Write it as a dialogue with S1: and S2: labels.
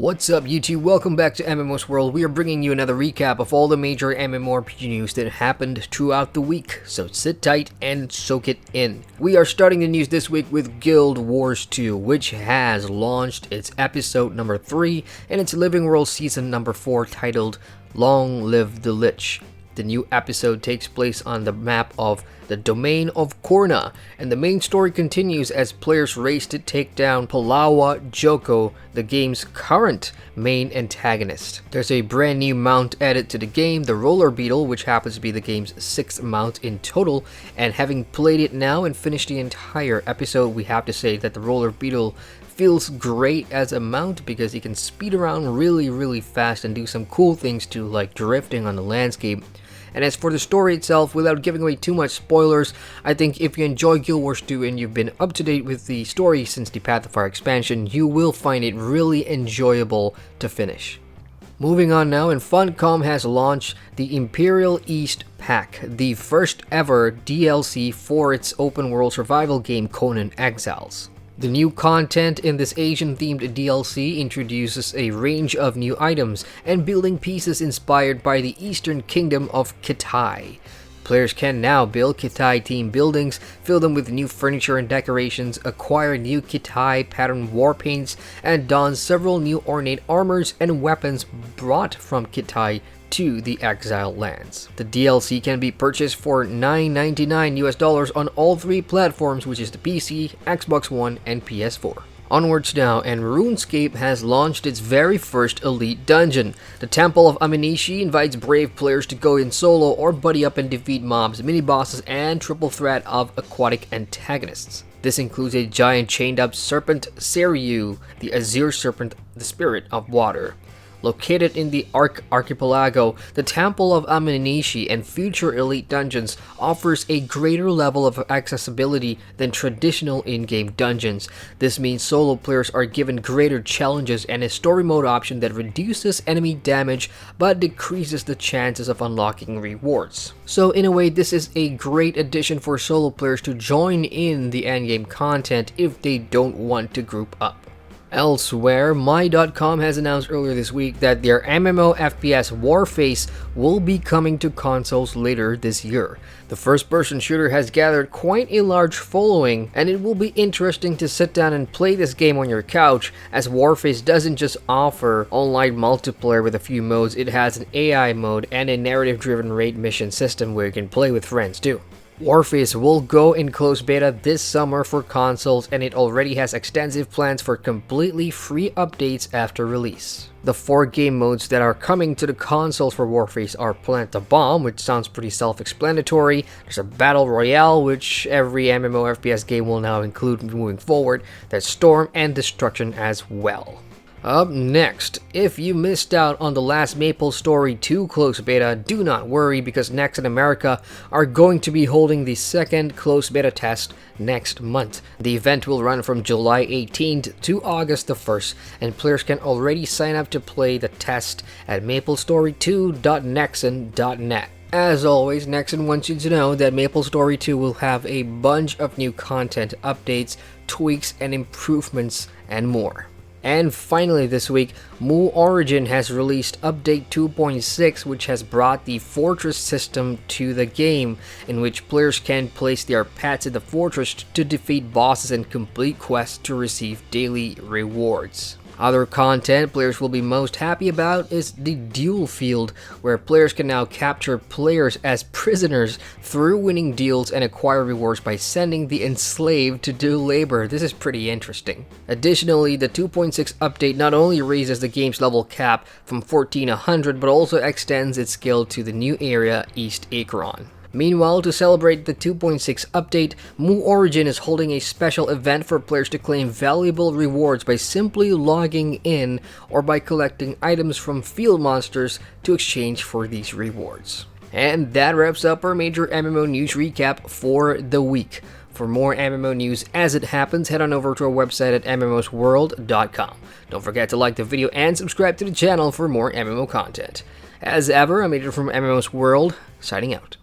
S1: What's up YouTube, welcome back to MMOSWORLD. We are bringing you another recap of all the major MMORPG news that happened throughout the week, so sit tight and soak it in. We are starting the news this week with Guild Wars 2, which has launched its episode number 3 and its Living World season number 4 titled Long Live the Lich. The new episode takes place on the map of the Domain of Korna, and the main story continues as players race to take down Palawa Joko, the game's current main antagonist. There's a brand new mount added to the game, the Roller Beetle, which happens to be the game's 6th mount in total, and having played it now and finished the entire episode, we have to say that the Roller Beetle feels great as a mount because he can speed around really fast and do some cool things too, like drifting on the landscape. And as for the story itself, without giving away too much spoilers, I think if you enjoy Guild Wars 2 and you've been up to date with the story since the Path of Fire expansion, you will find it really enjoyable to finish. Moving on now, and Funcom has launched the Imperial East Pack, the first ever DLC for its open world survival game Conan Exiles. The new content in this Asian-themed DLC introduces a range of new items and building pieces inspired by the Eastern Kingdom of Kitai. Players can now build Kitai-themed buildings, fill them with new furniture and decorations, acquire new Kitai pattern war paints, and don several new ornate armors and weapons brought from Kitai to the exiled lands. The DLC can be purchased for $9.99 on all 3 platforms, which is the PC, Xbox One, and PS4. Onwards now, and RuneScape has launched its very first elite dungeon. The Temple of Aminishi invites brave players to go in solo or buddy up and defeat mobs, mini-bosses, and triple threat of aquatic antagonists. This includes a giant chained-up serpent, Seiryu, the Azure Serpent, the Spirit of Water. Located in the Archipelago, the Temple of Aminishi and future elite dungeons offers a greater level of accessibility than traditional in-game dungeons. This means solo players are given greater challenges and a story mode option that reduces enemy damage but decreases the chances of unlocking rewards. So in a way, this is a great addition for solo players to join in the endgame content if they don't want to group up. Elsewhere, My.com has announced earlier this week that their MMO FPS Warface will be coming to consoles later this year. The first-person shooter has gathered quite a large following, and it will be interesting to sit down and play this game on your couch, as Warface doesn't just offer online multiplayer with a few modes, it has an AI mode and a narrative-driven raid mission system where you can play with friends too. Warface will go in closed beta this summer for consoles, and it already has extensive plans for completely free updates after release. The 4 game modes that are coming to the consoles for Warface are Plant the Bomb, which sounds pretty self-explanatory. There's a Battle Royale, which every MMO FPS game will now include moving forward. There's Storm and Destruction as well. Up next, if you missed out on the last MapleStory 2 closed beta, do not worry because Next in America are going to be holding the second closed beta test next month. The event will run from July 18th to August the 1st, and players can already sign up to play the test at maplestory2.nexon.net. As always, Nexon wants you to know that MapleStory 2 will have a bunch of new content, updates, tweaks, and improvements, and more. And finally this week, Mu Origin has released Update 2.6, which has brought the Fortress system to the game, in which players can place their pets in the fortress to defeat bosses and complete quests to receive daily rewards. Other content players will be most happy about is the duel field, where players can now capture players as prisoners through winning duels and acquire rewards by sending the enslaved to do labor. This is pretty interesting. Additionally, the 2.6 update not only raises the game's level cap from 1400 but also extends its skill to the new area East Acheron. Meanwhile, to celebrate the 2.6 update, Mu Origin is holding a special event for players to claim valuable rewards by simply logging in or by collecting items from field monsters to exchange for these rewards. And that wraps up our major MMO news recap for the week. For more MMO news as it happens, head on over to our website at MMOSWORLD.com. Don't forget to like the video and subscribe to the channel for more MMO content. As ever, I'm Adrian from MMOSWORLD, signing out.